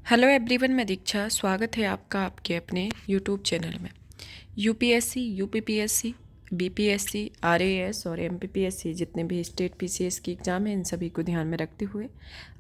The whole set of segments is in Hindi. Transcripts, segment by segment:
हेलो एवरीवन, मैं दीक्षा। स्वागत है आपका आपके अपने यूट्यूब चैनल में। यूपीएससी, यूपीपीएससी, बीपीएससी, आरएएस और एमपीपीएससी जितने भी स्टेट पीसीएस की एग्ज़ाम हैं, इन सभी को ध्यान में रखते हुए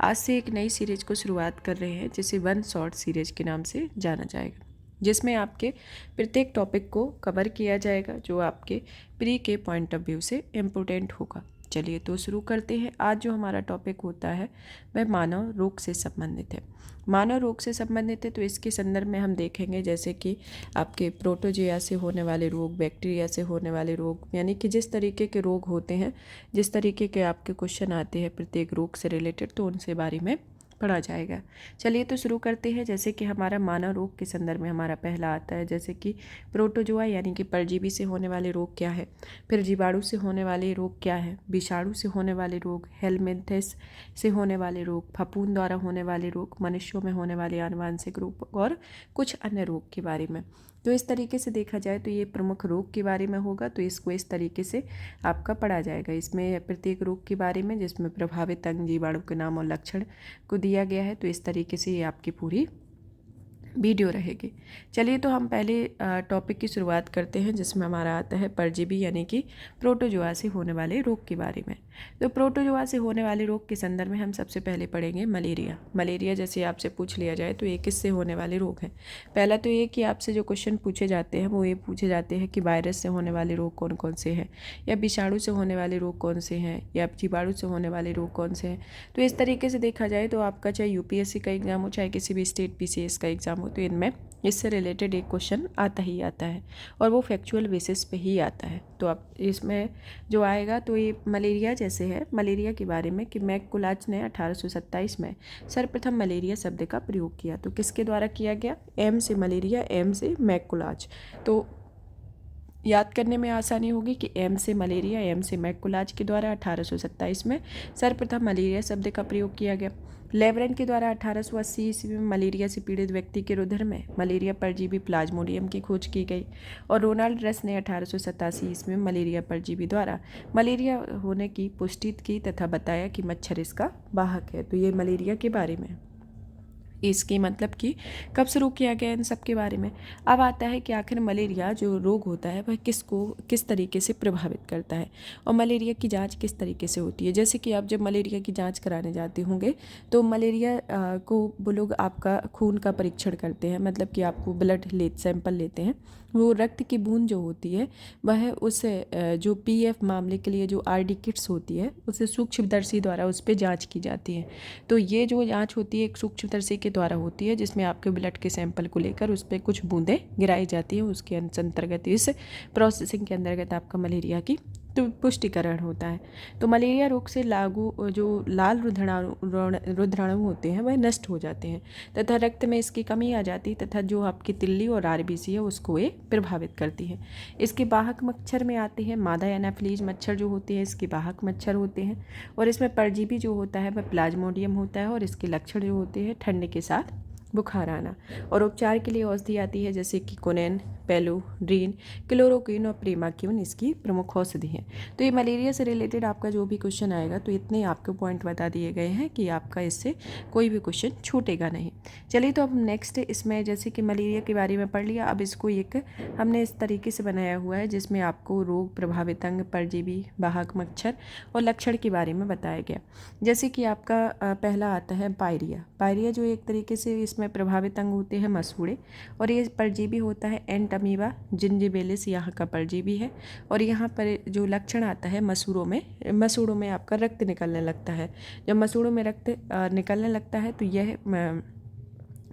आज से एक नई सीरीज को शुरुआत कर रहे हैं, जिसे वन शॉट सीरीज के नाम से जाना जाएगा, जिसमें आपके प्रत्येक टॉपिक को कवर किया जाएगा जो आपके प्री के पॉइंट ऑफ व्यू से इम्पोर्टेंट होगा। चलिए तो शुरू करते हैं। आज जो हमारा टॉपिक होता है वह मानव रोग से संबंधित है। मानव रोग से संबंधित है तो इसके संदर्भ में हम देखेंगे जैसे कि आपके प्रोटोजोआ से होने वाले रोग, बैक्टीरिया से होने वाले रोग, यानी कि जिस तरीके के रोग होते हैं, जिस तरीके के आपके क्वेश्चन आते हैं प्रत्येक रोग से रिलेटेड, तो उनसे बारे में पढ़ा जाएगा। चलिए तो शुरू करते हैं। जैसे कि हमारा मानव रोग के संदर्भ में हमारा पहला आता है जैसे कि प्रोटोजोआ यानी कि परजीवी से होने वाले रोग क्या है, फिर जीवाणु से होने वाले रोग क्या है, विषाणु से होने वाले रोग, हेलमिंथेस से होने वाले रोग, फफूंद द्वारा होने वाले रोग, मनुष्यों में होने वाले आनुवांशिक रोग और कुछ अन्य रोग के बारे में। तो इस तरीके से देखा जाए तो ये प्रमुख रोग के बारे में होगा, तो इसको इस तरीके से आपका पढ़ा जाएगा। इसमें प्रत्येक रोग के बारे में जिसमें प्रभावित अंग, जीवाणु के नाम और लक्षण को दिया गया है, तो इस तरीके से ये आपकी पूरी वीडियो रहेगी। चलिए तो हम पहले टॉपिक की शुरुआत करते हैं, जिसमें हमारा आता है परजीवी यानी कि प्रोटोजोआ से होने वाले रोग के बारे में। तो प्रोटोजोआ से होने वाले रोग के संदर्भ में हम सबसे पहले पढ़ेंगे मलेरिया। मलेरिया जैसे आपसे पूछ लिया जाए तो ये किससे होने वाले रोग हैं। पहला तो ये कि आपसे जो क्वेश्चन पूछे जाते हैं वो ये पूछे जाते हैं कि वायरस से होने वाले रोग कौन कौन से हैं, या विषाणु से होने वाले रोग कौन से हैं, या जीवाणु से होने वाले रोग कौन से हैं। तो इस तरीके से देखा जाए तो आपका चाहे यूपीएससी का एग्जाम हो, चाहे किसी भी स्टेट पीसीएस का एग्जाम हो, तो इनमें इससे रिलेटेड एक क्वेश्चन आता ही आता है और वो फैक्चुअल बेसिस पे ही आता है। तो अब इसमें जो आएगा तो ये मलेरिया जैसे है, मलेरिया के बारे में कि मैककुलाच ने 1827 में सर्वप्रथम मलेरिया शब्द का प्रयोग किया। तो किसके द्वारा किया गया? एम से मलेरिया, एम से मैककुलाच। तो याद करने में आसानी होगी कि एम से मलेरिया, एम से मैककुलाच के द्वारा 1827 में सर्वप्रथम मलेरिया शब्द का प्रयोग किया गया। लेवरेन के द्वारा 1880 ईस्वी में मलेरिया से पीड़ित व्यक्ति के रुधिर में मलेरिया परजीवी प्लाज्मोडियम की खोज की गई, और रोनाल्ड रस ने 1887 ईस्वी में मलेरिया परजीवी द्वारा मलेरिया होने की पुष्टि की तथा बताया कि मच्छर इसका वाहक है। तो ये मलेरिया के बारे में, इसकी मतलब कि कब शुरू किया गया, इन सब के बारे में। अब आता है कि आखिर मलेरिया जो रोग होता है वह किसको किस तरीके से प्रभावित करता है और मलेरिया की जांच किस तरीके से होती है। जैसे कि आप जब मलेरिया की जांच कराने जाते होंगे तो मलेरिया को वो लोग आपका खून का परीक्षण करते हैं, मतलब कि आपको ब्लड सैंपल लेते हैं। वो रक्त की बूंद जो होती है वह उस जो पीएफ मामले के लिए जो आरडी किट्स होती है उसे सूक्ष्मदर्शी द्वारा उस पर जाँच की जाती है। तो ये जो जांच होती है एक सूक्ष्मदर्शी के द्वारा होती है, जिसमें आपके ब्लड के सैंपल को लेकर उस पर कुछ बूंदें गिराई जाती हैं। उसके अंतर्गत, इस प्रोसेसिंग के अंतर्गत आपका मलेरिया की तो पुष्टिकरण होता है। तो मलेरिया रोग से लागू जो लाल रुद्राणु होते हैं वह नष्ट हो जाते हैं तथा रक्त में इसकी कमी आ जाती है, तथा जो आपकी तिल्ली और आरबीसी है उसको ये प्रभावित करती है। इसके वाहक मच्छर में आते हैं मादा एनाफिलीज मच्छर जो होते हैं, इसके वाहक मच्छर होते हैं, और इसमें परजीवी जो होता है वह प्लाज्मोडियम होता है, और इसके लक्षण जो होते हैं ठंड के साथ बुखार आना। और उपचार के लिए औषधि आती है जैसे कि कोनेन, पेलुड्रीन, क्लोरोक्विन और प्रीमाक्यून इसकी प्रमुख औषधि हैं। तो ये मलेरिया से रिलेटेड आपका जो भी क्वेश्चन आएगा तो इतने आपको पॉइंट बता दिए गए हैं कि आपका इससे कोई भी क्वेश्चन छूटेगा नहीं। चलिए तो अब नेक्स्ट इसमें जैसे कि मलेरिया के बारे में पढ़ लिया, अब इसको एक हमने इस तरीके से बनाया हुआ है जिसमें आपको रोग, प्रभावित अंग, परजीवी, वाहक मच्छर और लक्षण के बारे में बताया गया। जैसे कि आपका पहला आता है पायरिया। पायरिया जो एक तरीके से इसमें प्रभावित अंग होते हैं मसूड़े, और ये परजीवी होता है एंटमीबा जिंजिबेलिस, यहाँ का परजीवी है। और यहाँ पर जो लक्षण आता है मसूड़ों में आपका रक्त निकलने लगता है। जब मसूड़ों में रक्त निकलने लगता है तो यह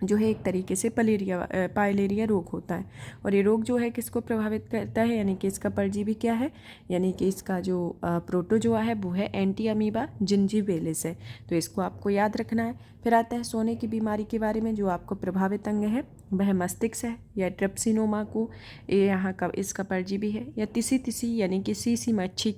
जो है एक तरीके से पायलेरिया रोग होता है। और ये रोग जो है किसको प्रभावित करता है, यानी कि इसका परजीवी क्या है, यानी कि इसका जो प्रोटोजोआ है वो है एंटीअमीबा जिंजिबेलिस है। तो इसको आपको याद रखना है। फिर आता है सोने की बीमारी के बारे में। जो आपको प्रभावित अंग है वह मस्तिष्क है, या ट्रिप्सिनोमा को ये यहाँ का इसका परजीवी है, या तिसी यानी कि सीसी मक्खी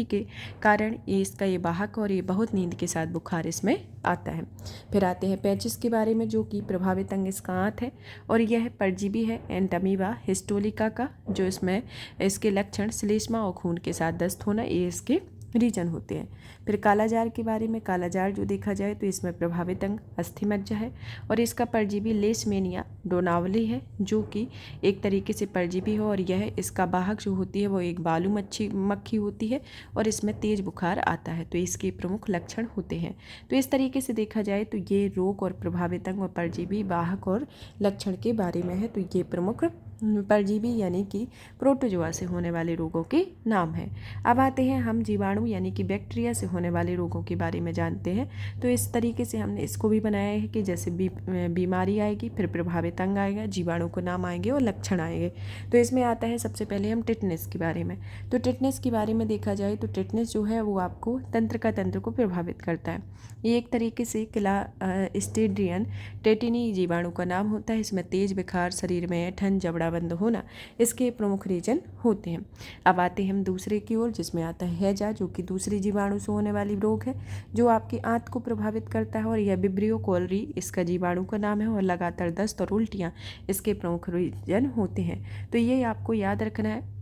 के कारण ये इसका ये वाहक, और ये बहुत नींद के साथ बुखार इसमें आता है। फिर आते हैं पेचिस के बारे में, जो कि प्रभावित अंग इसका आंत है, और यह परजीवी है एंटमीबा हिस्टोलिका का। जो इसमें इसके लक्षण श्लेष्मा और खून के साथ दस्त होना, ये इसके रीजन होते हैं। फिर कालाजार के बारे में, कालाजार जो देखा जाए तो इसमें प्रभावित अंग अस्थिमज्जा है और इसका परजीवी लेशमेनिया डोनावली है, जो कि एक तरीके से परजीवी है और यह इसका वाहक जो होती है वो एक बालू मक्खी होती है और इसमें तेज बुखार आता है। तो इसके प्रमुख लक्षण होते हैं। तो इस तरीके से देखा जाए तो ये रोग और प्रभावित अंग और परजीवी वाहक और लक्षण के बारे में है। तो ये प्रमुख परजीवी यानी कि प्रोटोजोआ से होने वाले रोगों के नाम हैं। अब आते हैं हम जीवाणु यानी कि बैक्टीरिया से होने वाले रोगों के बारे में जानते हैं। तो इस तरीके से हमने इसको भी बनाया है कि जैसे बीमारी आएगी, फिर प्रभावित अंग आएगा, जीवाणु को नाम आएंगे और लक्षण आएंगे। तो इसमें आता है सबसे पहले हम टिटनेस के बारे में। तो टिटनेस के बारे में देखा जाए तो टिटनेस जो है वो आपको तंत्र को प्रभावित करता है। ये एक तरीके से क्लास्ट्रीडियन टेटिनी जीवाणु का नाम होता है। इसमें तेज बुखार, शरीर में ऐंठन, जबड़ा बंद होना इसके प्रमुख रीजन होते हैं। अब आते हैं हम दूसरे की ओर, जिसमें आता है हैजा, जो कि दूसरी जीवाणु से होने वाली रोग है जो आपकी आंत को प्रभावित करता है और यह विब्रियो कोलरी इसका जीवाणु का नाम है और लगातार दस्त और उल्टियाँ इसके प्रमुख रीजन होते हैं। तो ये आपको याद रखना है,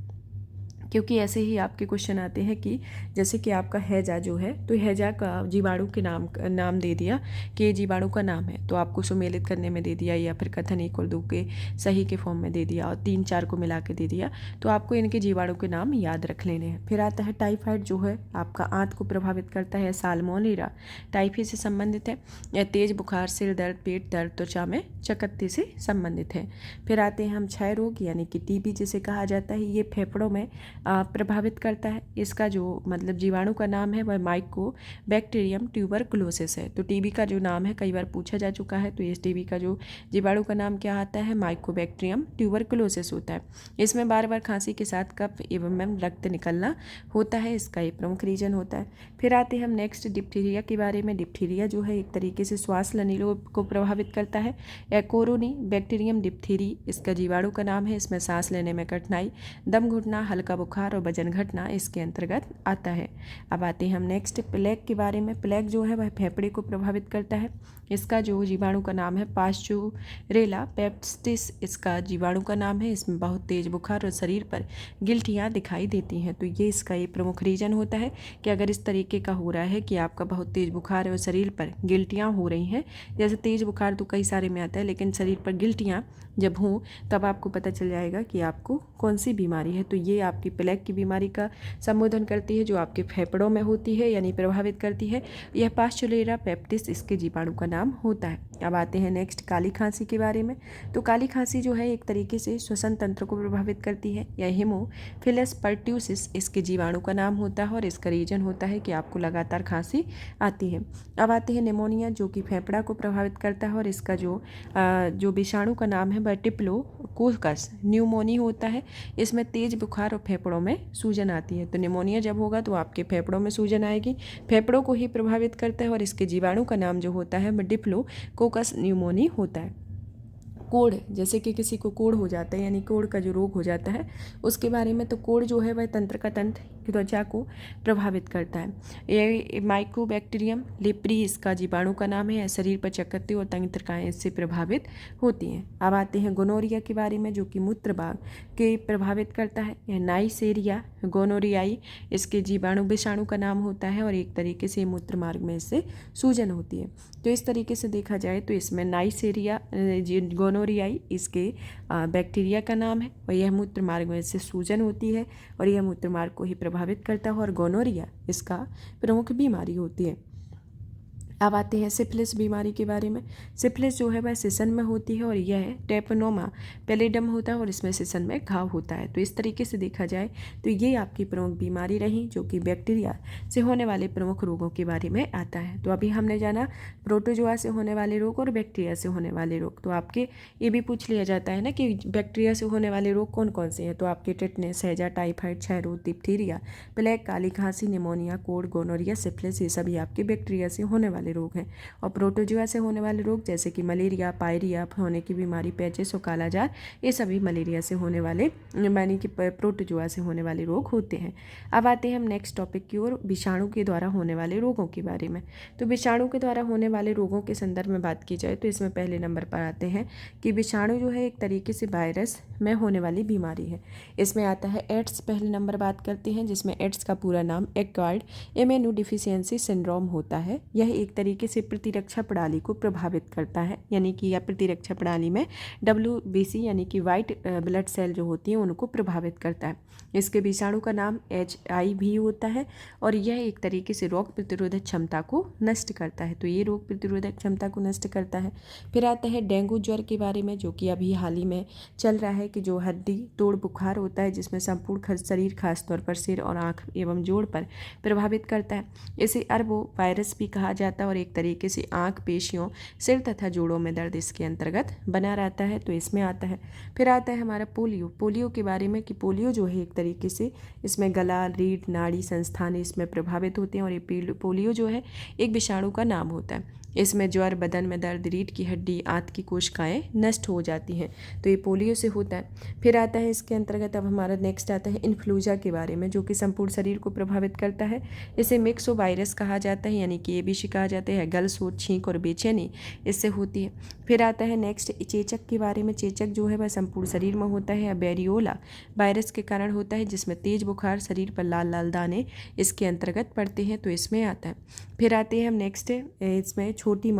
क्योंकि ऐसे ही आपके क्वेश्चन आते हैं कि जैसे कि आपका हैजा जो है, तो हैजा का जीवाणु के नाम दे दिया कि ये जीवाणु का नाम है, तो आपको सुमेलित करने में दे दिया या फिर कथन 1 और 2 के सही के फॉर्म में दे दिया और 3 4 को मिला के दे दिया। तो आपको इनके जीवाणु के नाम याद रख लेने हैं। फिर आता है टाइफाइड, जो है आपका आंत को प्रभावित करता है। साल्मोनेला टाइफी से संबंधित है। यह तेज बुखार, सिर दर्द, पेट दर्द, त्वचा में चकत्ते से संबंधित है। फिर आते हैं हम क्षय रोग यानी कि टीबी जिसे कहा जाता है। ये फेफड़ों में प्रभावित करता है। इसका जो मतलब जीवाणु का नाम है वह माइकोबैक्टीरियम ट्यूबरकुलोसिस है। तो टीबी का जो नाम है कई बार पूछा जा चुका है, तो इस टीबी का जो जीवाणु का नाम क्या आता है, माइकोबैक्टीरियम ट्यूबरकुलोसिस होता है। इसमें बार बार खांसी के साथ कफ एवं रक्त निकलना होता है, इसका ये प्रमुख रीजन होता है। फिर आते हैं हम नेक्स्ट डिप्थीरिया के बारे में। डिप्थीरिया जो है एक तरीके से श्वास नलियों को प्रभावित करता है। एकोरोनी बैक्टीरियम डिप्थीरी इसका जीवाणु का नाम है। इसमें सांस लेने में कठिनाई, दम घुटना, हल्का बुखार और वजन घटना इसके अंतर्गत आता है। अब आते हैं हम नेक्स्ट प्लेग के बारे में। प्लेग जो है वह फेफड़े को प्रभावित करता है। इसका जो जीवाणु का नाम है पास्चुरेला पेप्टिस इसका जीवाणु का नाम है। इसमें बहुत तेज बुखार और शरीर पर गिल्टियाँ दिखाई देती हैं। तो ये इसका ये प्रमुख रीजन होता है कि अगर इस तरीके का हो रहा है कि आपका बहुत तेज बुखार है और शरीर पर गिल्टियाँ हो रही हैं, जैसे तेज बुखार तो कई सारे में आता है, लेकिन शरीर पर गिल्टियाँ जब हों तब आपको पता चल जाएगा कि आपको कौन सी बीमारी है। तो ये आपकी प्लेग की बीमारी का संबोधन करती है, जो आपके फेफड़ों में होती है यानी प्रभावित करती है। यह पास्चुरेला पेप्टिस इसके जीवाणु का नाम होता है। अब आते हैं नेक्स्ट काली खांसी के बारे में। तो काली खांसी जो है एक तरीके से श्वसन तंत्र को प्रभावित करती है। यह हीमोफिलस पर्ट्यूसिस इसके जीवाणु का नाम होता है और इसका रीजन होता है कि आपको लगातार खांसी आती है। अब आते हैं निमोनिया, जो कि फेफड़ा को प्रभावित करता है और इसका जो विषाणु का नाम है वह टिप्लोकोकस न्यूमोनी होता है। इसमें तेज बुखार और फेफड़ों में सूजन आती है। तो निमोनिया जब होगा तो आपके फेफड़ों में सूजन आएगी, फेफड़ों को ही प्रभावित करता है और इसके जीवाणु का नाम जो होता है वह डिप्लोकोकस न्यूमोनी होता है। कोढ़, जैसे कि किसी को कोढ़ हो जाता है यानी कोढ़ का जो रोग हो जाता है उसके बारे में। तो कोढ़ जो है वह तंत्र त्वचा को प्रभावित करता है। ये माइकोबैक्टीरियम लेप्री इसका जीवाणु का नाम है। शरीर पर चकत्ते और तंत्रिकाएं इससे प्रभावित होती हैं। अब आते हैं गोनोरिया के बारे में, जो कि मूत्र भाग के प्रभावित करता है। यह नाइसेरिया गोनोरियाई इसके जीवाणु विषाणु का नाम होता है और एक तरीके से मूत्र मार्ग में इससे सूजन होती है। तो इस तरीके से देखा जाए तो इसमें नाइसेरिया गोनोरियाई इसके बैक्टीरिया का नाम है और यह मूत्र मार्ग में इससे सूजन होती है और यह मूत्र मार्ग को ही प्रभावित करता है और गोनोरिया इसका प्रमुख बीमारी होती है। अब आते हैं सिफिलिस बीमारी के बारे में। सिफिलिस जो है वह सिसन में होती है और यह टेपनोमा पैलिडम होता है और इसमें सिसन में घाव होता है। तो इस तरीके से देखा जाए तो ये आपकी प्रमुख बीमारी रही, जो कि बैक्टीरिया से होने वाले प्रमुख रोगों के बारे में आता है। तो अभी हमने जाना प्रोटोजोआ से होने वाले रोग और बैक्टीरिया से होने वाले रोग। तो आपके ये भी पूछ लिया जाता है ना कि बैक्टीरिया से होने वाले रोग कौन कौन से हैं। तो आपके टिटनेस, हैजा, टाइफाइड, क्षय रोग, डिप्थीरिया, प्लेग, काली खांसी, निमोनिया, कोढ़, गोनोरिया, सिफिलिस, ये सभी आपके बैक्टीरिया से होने वाले वाले रोग हैं। और प्रोटोजुआ से होने वाले रोग जैसे कि मलेरिया, पायरिया होने की बीमारी, पेचिस और कालाजार, ये सभी मलेरिया से होने वाले यानी कि प्रोटोजुआ से होने वाले रोग होते हैं। अब आते हैं हम नेक्स्ट टॉपिक की ओर, विषाणु के द्वारा होने वाले रोगों के बारे में। तो विषाणु के द्वारा होने वाले रोगों के संदर्भ में बात की जाए तो इसमें पहले नंबर पर आते हैं कि विषाणु जो है एक तरीके से वायरस में होने वाली बीमारी है। इसमें आता है एड्स, पहले नंबर बात करते हैं, जिसमें एड्स का पूरा नाम एक्वायर्ड इम्यूनोडेफिशिएंसी सिंड्रोम होता है। यह एक तरीके से प्रतिरक्षा प्रणाली को प्रभावित करता है, यानी कि यह प्रतिरक्षा प्रणाली में WBC यानी कि वाइट ब्लड सेल जो होती हैं उनको प्रभावित करता है। इसके विषाणु का नाम HIV होता है और यह एक तरीके से रोग प्रतिरोधक क्षमता को नष्ट करता है। तो ये रोग प्रतिरोधक क्षमता को नष्ट करता है। फिर आता है डेंगू ज्वर के बारे में, जो कि अभी हाल ही में चल रहा है, कि जो हड्डी तोड़ बुखार होता है जिसमें संपूर्ण शरीर खासतौर पर सिर और आँख एवं जोड़ पर प्रभावित करता है। इसे अरबो वायरस भी कहा जाता है और एक तरीके से आँख, पेशियों, सिर तथा जोड़ों में दर्द इसके अंतर्गत बना रहता है, तो इसमें आता है। फिर आता है हमारा पोलियो के बारे में, कि पोलियो जो है एक तरीके से इसमें गला, रीढ़, नाड़ी संस्थान इसमें प्रभावित होते हैं और ये पोलियो जो है एक विषाणु का नाम होता है। इसमें ज्वर, बदन में दर्द, रीढ़ की हड्डी, आंत की कोशिकाएं नष्ट हो जाती हैं, तो ये पोलियो से होता है। फिर आता है इसके अंतर्गत अब हमारा नेक्स्ट आता है इन्फ्लूजा के बारे में, जो कि संपूर्ण शरीर को प्रभावित करता है। इसे मिक्सो वायरस कहा जाता है, यानी कि ABC कहा जाता है। गल, सोच, छींक और बेचैनी इससे होती है। फिर आता है नेक्स्ट चेचक के बारे में। चेचक जो है वह संपूर्ण शरीर में होता है या वेरियोला वायरस के कारण होता है, जिसमें तेज बुखार, शरीर पर लाल लाल दाने इसके अंतर्गत पड़ते हैं, तो इसमें आता है। फिर आते हैं हम नेक्स्ट, इसमें छोटी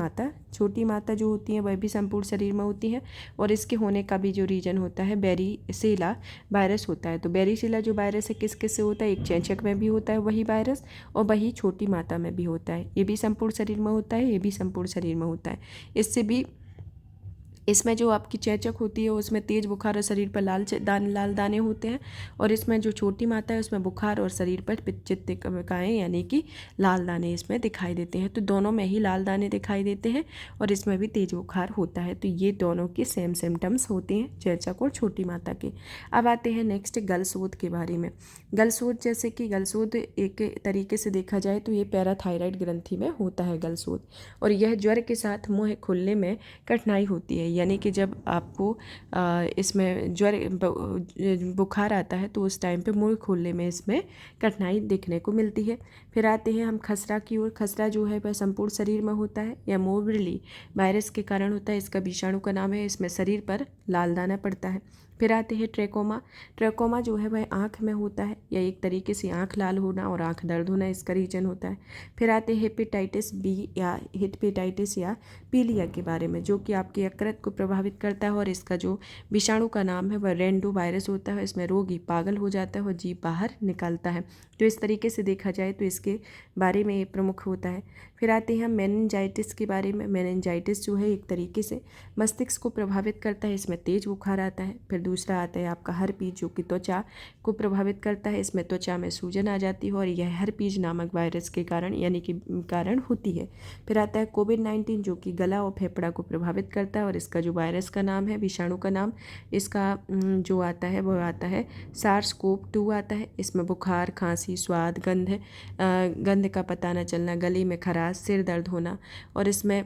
माता जो होती हैं वह भी संपूर्ण शरीर में होती हैं और इसके होने का भी जो रीजन होता है बेरिसेला वायरस होता है। तो बेरिसेला जो वायरस है किस किस से होता है, एक चेचक में भी होता है वही वायरस और वही छोटी माता में भी होता है। ये भी संपूर्ण शरीर में होता है, ये भी संपूर्ण शरीर में होता है। इससे भी इसमें जो आपकी चेचक होती है उसमें तेज बुखार और शरीर पर लाल दाने होते हैं और इसमें जो छोटी माता है उसमें बुखार और शरीर पर चित्तिकाएँ यानी कि लाल दाने इसमें दिखाई देते हैं। तो दोनों में ही लाल दाने दिखाई देते हैं और इसमें भी तेज बुखार होता है। तो ये दोनों के सेम सिम्टम्स होते हैं, चेचक और छोटी माता के। अब आते हैं नेक्स्ट गलसोद के बारे में। गलसोद, जैसे कि गलसोद एक तरीके से देखा जाए तो ये पैराथायराइड ग्रंथि में होता है गलसोद, और यह ज्वर के साथ मुँह खुलने में कठिनाई होती है, यानी कि जब आपको इसमें ज्वर बुखार आता है तो उस टाइम पे मुंह खोलने में इसमें कठिनाई देखने को मिलती है। फिर आते हैं हम खसरा की ओर। खसरा जो है वह संपूर्ण शरीर में होता है या मोबिली वायरस के कारण होता है। इसका विषाणु का नाम है। इसमें शरीर पर लाल दाना पड़ता है। फिर आते हैं ट्रेकोमा जो है वह आँख में होता है या एक तरीके से आँख लाल होना और आँख दर्द होना इसका रीजन होता है। फिर आते हैं हेपेटाइटिस B या हेपेटाइटिस या पीलिया के बारे में, जो कि आपके यकृत को प्रभावित करता है और इसका जो विषाणु का नाम है वह रेंडो वायरस होता है। इसमें रोगी पागल हो जाता है और जीभ बाहर निकलता है। तो इस तरीके से देखा जाए तो इसके बारे में ये प्रमुख होता है। फिर आते हैं हम मेनिंजाइटिस के बारे में। मेनिंजाइटिस जो है एक तरीके से मस्तिष्क को प्रभावित करता है। इसमें तेज बुखार आता है। फिर दूसरा आता है आपका हर्पीज, जो कि त्वचा को प्रभावित करता है। इसमें त्वचा में सूजन आ जाती है और यह हर्पीज नामक वायरस के कारण यानी कि कारण होती है। फिर आता है कोविड-19, जो कि गला और फेफड़ा को प्रभावित करता है और इसका जो वायरस का नाम है, विषाणु का नाम इसका जो आता है वह आता है SARS-CoV-2 आता है। इसमें बुखार, खांसी, स्वाद, गंध का पता न चलना, गले में खराश, सिर दर्द होना और इसमें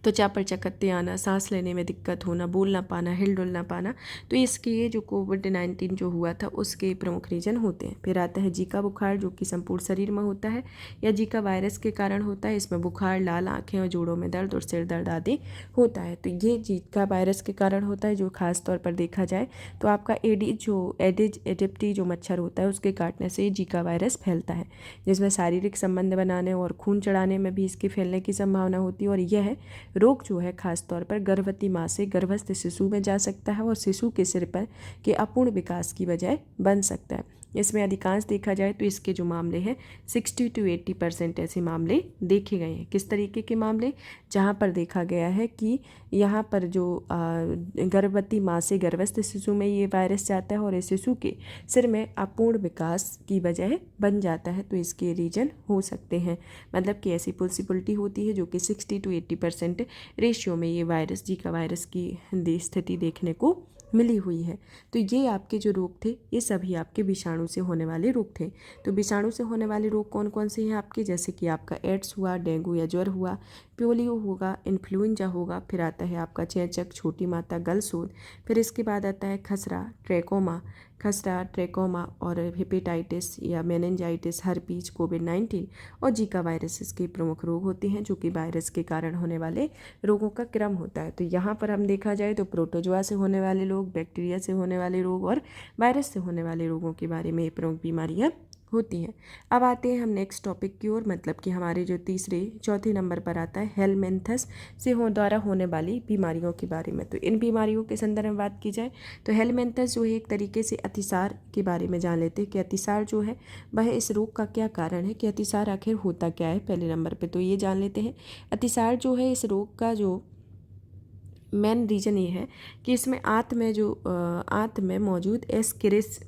त्वचा पर चकत्ते आना, सांस लेने में दिक्कत होना, बोल ना पाना, हिल डुल ना पाना। तो इसके ये जो कोविड-19 जो हुआ था उसके प्रमुख रीजन होते हैं। फिर आता है जीका बुखार, जो कि संपूर्ण शरीर में होता है या जीका वायरस के कारण होता है। इसमें बुखार, लाल आँखें और जोड़ों में दर्द और सिर दर्द आदि होता है। तो ये जीका वायरस के कारण होता है, जो खास तौर पर देखा जाए तो आपका एडिज एजिप्टी जो मच्छर होता है उसके काटने से जीका वायरस फैलता है, जिसमें शारीरिक संबंध बनाने और खून चढ़ाने में भी इसके फैलने की संभावना होती है। और यह रोग जो है खास तौर पर गर्भवती माँ से गर्भस्थ शिशु में जा सकता है और शिशु के सिर पर के अपूर्ण विकास की वजह बन सकता है। इसमें अधिकांश देखा जाए तो इसके जो मामले हैं 60 to 80% ऐसे मामले देखे गए हैं। किस तरीके के मामले, जहाँ पर देखा गया है कि यहाँ पर जो गर्भवती माँ से गर्भस्थ शिशु में ये वायरस जाता है और इस शिशु के सिर में अपूर्ण विकास की वजह बन जाता है। तो इसके रीजन हो सकते हैं, मतलब कि ऐसी पॉसिबिलिटी होती है जो कि 60 to 80% रेशियो में ये वायरस जीका वायरस की स्थिति देखने को मिली हुई है। तो ये आपके जो रोग थे ये सभी आपके विषाणु से होने वाले रोग थे। तो विषाणु से होने वाले रोग कौन कौन से हैं आपके, जैसे कि आपका एड्स हुआ, डेंगू या ज्वर हुआ, पोलियो होगा, इन्फ्लुएंजा होगा, फिर आता है आपका चेचक, छोटी माता, गलसोद, फिर इसके बाद आता है खसरा, ट्रैकोमा और हेपेटाइटिस या मेनिंजाइटिस, हर्पीज, कोविड-19 और जीका वायरस इसके प्रमुख रोग होते हैं, जो कि वायरस के कारण होने वाले रोगों का क्रम होता है। तो यहाँ पर हम देखा जाए तो प्रोटोजोआ से होने वाले रोग, बैक्टीरिया से होने वाले रोग और वायरस से होने वाले रोगों के बारे में ये प्रमुख बीमारियाँ होती हैं। अब आते हैं हम नेक्स्ट टॉपिक की ओर, मतलब कि हमारे जो चौथे नंबर पर आता है हेलमिंथस से द्वारा होने वाली बीमारियों के बारे में। तो इन बीमारियों के संदर्भ में बात की जाए तो हेलमिंथस जो है एक तरीके से अतिसार के बारे में जान लेते हैं कि अतिसार जो है वह इस रोग का क्या कारण है, कि अतिसार आखिर होता क्या है पहले नंबर पर, तो ये जान लेते हैं। अतिसार जो है इस रोग का जो मेन रीज़न ये है कि इसमें आंत में मौजूद एस्केरिस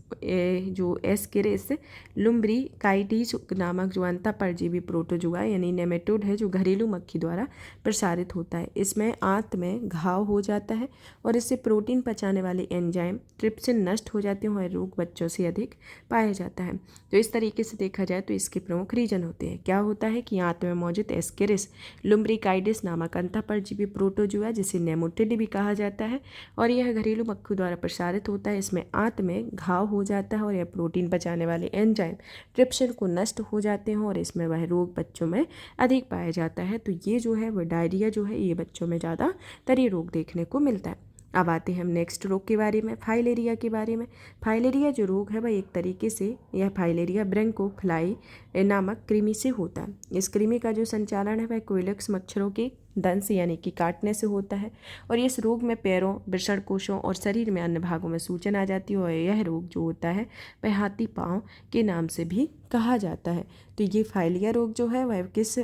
लुम्ब्रिकाइटिस नामक जो अंतः परजीवी प्रोटोजुआ यानी नेमेटोड है, जो घरेलू मक्खी द्वारा प्रसारित होता है। इसमें आंत में घाव हो जाता है और इससे प्रोटीन पचाने वाले एंजाइम ट्रिप्सिन नष्ट हो जाते हैं और रोग बच्चों से अधिक पाया जाता है। तो इस तरीके से देखा जाए तो इसके प्रमुख रीजन होते हैं। क्या होता है कि आंत में मौजूद एस्केरिस लुम्ब्रिकाइटिस नामक अंतः परजीवी प्रोटोजुआ, जिसे नेमेटोड भी कहा जाता है, और यह घरेलू मक्खी द्वारा प्रसारित होता है। इसमें आंत में घाव हो जाता है और यह प्रोटीन पचाने वाले एंजाइम ट्रिप्सिन को नष्ट हो जाते हैं और इसमें वह रोग बच्चों में अधिक पाया जाता है। तो ये जो है वह डायरिया जो है ये बच्चों में ज़्यादातर ये रोग देखने को मिलता है। अब आते हैं हम नेक्स्ट रोग के बारे में, फाइलेरिया के बारे में। फाइलेरिया जो रोग है वह एक तरीके से यह फाइलेरिया ब्रैंकोफ्लाई नामक कृमि से होता है। इस कृमि का जो संचालन है वह कोइलक्स मच्छरों के दंश यानी कि काटने से होता है और इस रोग में पैरों, वृषणकोशों और शरीर में अन्य भागों में सूजन आ जाती है और यह रोग जो होता है वह हाथी पाँव के नाम से भी कहा जाता है। तो ये फाइलिया रोग जो है वह किस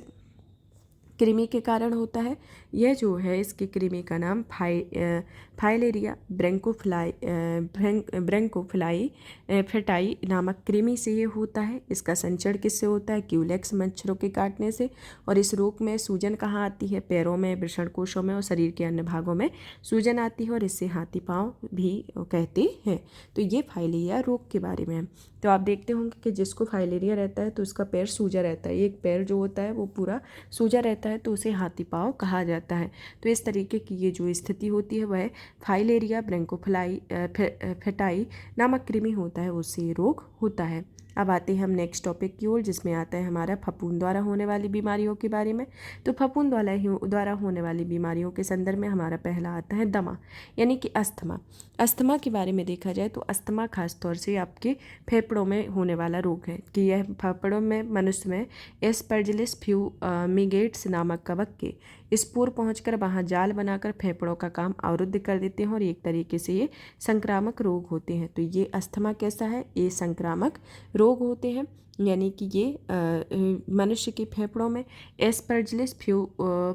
कृमि के कारण होता है, यह जो है इसके कृमि का नाम फाइलेरिया ब्रैंकोफ्लाई फेटाई नामक कृमि से ये होता है। इसका संचरण किससे होता है, क्यूलेक्स मच्छरों के काटने से। और इस रोग में सूजन कहाँ आती है, पैरों में, वृषणकोशों में और शरीर के अन्य भागों में सूजन आती है और इससे हाथी पाँव भी कहते हैं। तो ये फाइलेरिया रोग के बारे में है। तो आप देखते होंगे कि जिसको फाइलेरिया रहता है तो उसका पैर सूजा रहता है, एक पैर जो होता है वो पूरा सूजा रहता है, तो उसे हाथी पाँव कहा जाता है। तो इस तरीके की ये जो स्थिति होती है वह फाइलेरिया ब्रैंकोफ्लाई फेटाई नामक कृमि होता है, उससे ये रोग होता है। अब आते हैं हम नेक्स्ट टॉपिक की ओर, जिसमें आता है हमारा फफूंद द्वारा होने वाली बीमारियों के बारे में। तो फफूंद द्वारा होने वाली बीमारियों के संदर्भ में हमारा पहला आता है दमा यानी कि अस्थमा। अस्थमा के बारे में देखा जाए तो अस्थमा खासतौर से आपके फेफड़ों में होने वाला रोग है कि यह फेफड़ों में मनुष्य में एस्परजिलस फ्यूमिगेट्स नामक कवक के स्पोर पहुंचकर वहां जाल बनाकर फेफड़ों का काम अवरुद्ध कर देते हैं और एक तरीके से ये संक्रामक रोग होते हैं। तो ये अस्थमा कैसा है, ये संक्रामक रोग होते हैं, यानी कि ये मनुष्य के फेफड़ों में एस्परजिलस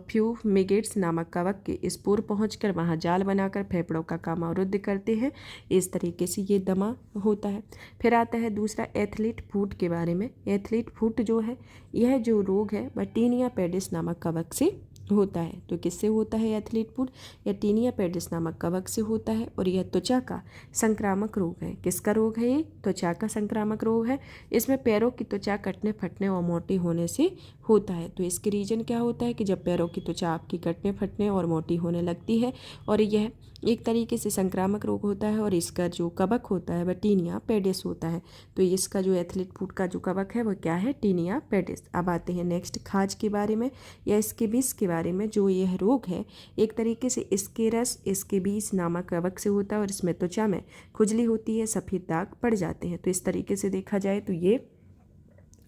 फ्यूमिगेट्स नामक कवक के स्पोर पहुंचकर वहां जाल बनाकर फेफड़ों का काम अवरुद्ध करते हैं। इस तरीके से ये दमा होता है। फिर आता है दूसरा एथलीट फुट के बारे में। एथलीट फुट जो है यह जो रोग है वह टीनिया पेडिस नामक कवक से होता है। तो किससे होता है एथलीट फुट, या टीनिया पेडिस नामक कवक से होता है और यह त्वचा का संक्रामक रोग है। किसका रोग है ये, त्वचा का संक्रामक रोग है। इसमें पैरों की त्वचा कटने, फटने और मोटी होने से होता है। तो इसके रीजन क्या होता है कि जब पैरों की त्वचा आपकी कटने, फटने और मोटी होने लगती है और यह एक तरीके से संक्रामक रोग होता है और इसका जो कवक होता है वह टीनिया पेडिस होता है। तो इसका जो एथलीट फुट का जो कवक है वह क्या है, टीनिया पेडिस। अब आते हैं नेक्स्ट खाज के बारे में या स्केबिस के बारे में। जो यह रोग है एक तरीके से स्केबिस नामक कवक से होता है और इसमें त्वचा में खुजली होती है, सफ़ेद दाग पड़ जाते हैं। तो इस तरीके से देखा जाए तो ये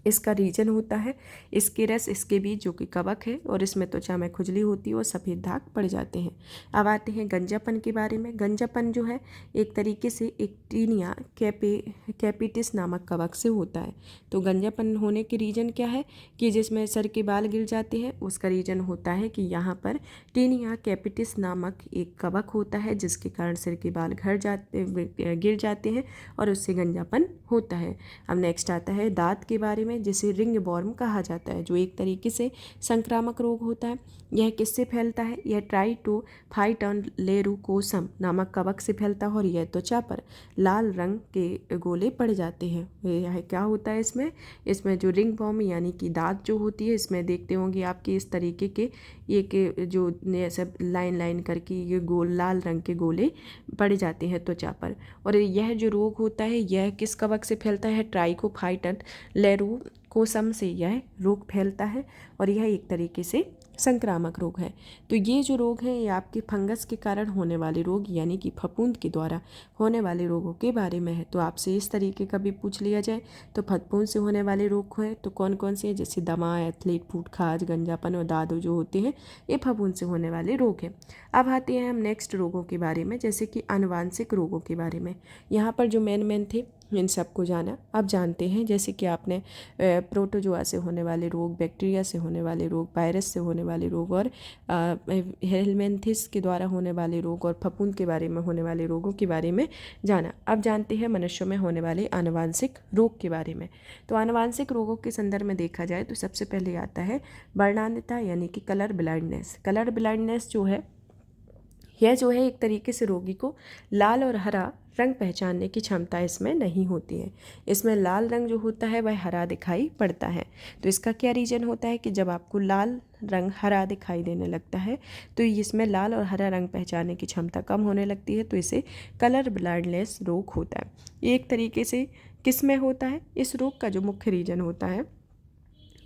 इसका रीजन होता है स्केरस स्केबीज जो कि कवक है और इसमें त्वचा में खुजली होती है और सफ़ेद दाग पड़ जाते हैं। अब आते हैं गंजापन के बारे में। गंजापन जो है एक तरीके से एक टीनिया कैपिटिस नामक कवक से होता है। तो गंजापन होने के रीजन क्या है कि जिसमें सर के बाल गिर जाते हैं, उसका रीजन होता है कि यहाँ पर टीनिया कैपिटिस नामक एक कवक होता है जिसके कारण सिर के बाल गिर जाते हैं और उससे गंजापन होता है। अब नेक्स्ट आता है दांत के बारे में में, जिसे रिंग वॉर्म कहा जाता है, जो एक तरीके से संक्रामक रोग होता है। यह किससे फैलता है? यह ट्राइटोफाइटन लेरूकोसम नामक कवक से फैलता है और यह त्वचा पर लाल रंग के गोले पड़ जाते हैं। यह क्या होता है इसमें जो रिंग वॉर्म यानी कि दांत जो होती है, इसमें देखते होंगे आपके इस तरीके के एक जो सब लाइन लाइन करके ये गोल लाल रंग के गोले पड़ जाते हैं त्वचा पर। और यह जो रोग होता है यह किस कवक से फैलता है? ट्राइकोफाइटन लेरूकोसम से यह रोग फैलता है और यह एक तरीके से संक्रामक रोग है। तो ये जो रोग है ये आपके फंगस के कारण होने वाले रोग यानी कि फफूंद के द्वारा होने वाले रोगों के बारे में है। तो आपसे इस तरीके का भी पूछ लिया जाए तो फफूंद से होने वाले रोग है तो कौन कौन से हैं? जैसे दमा, एथलीट फूट, खाज, गंजापन और दादू जो होते हैं ये फफूंद से होने वाले रोग हैं। अब आते हैं हम नेक्स्ट रोगों के बारे में, जैसे कि आनुवांशिक रोगों के बारे में। यहाँ पर जो मेन थे इन सबको जाना। अब जानते हैं जैसे कि आपने प्रोटोजोआ से होने वाले रोग, बैक्टीरिया से होने वाले रोग, वायरस से होने वाले रोग और हेलमिंथिस के द्वारा होने वाले रोग और फफूंद के बारे में होने वाले रोगों के बारे में जाना। अब जानते हैं मनुष्यों में होने वाले आनुवांशिक रोग के बारे में। तो आनुवांशिक रोगों के संदर्भ में देखा जाए तो सबसे पहले आता है वर्णान्यता यानी कि कलर ब्लाइंडनेस। कलर ब्लाइंडनेस जो है यह जो है एक तरीके से रोगी को लाल और हरा रंग पहचानने की क्षमता इसमें नहीं होती है। इसमें लाल रंग जो होता है वह हरा दिखाई पड़ता है। तो इसका क्या रीज़न होता है कि जब आपको लाल रंग हरा दिखाई देने लगता है तो इसमें लाल और हरा रंग पहचानने की क्षमता कम होने लगती है, तो इसे कलर ब्लाइंडनेस रोग होता है। ये एक तरीके से किस में होता है? इस रोग का जो मुख्य रीज़न होता है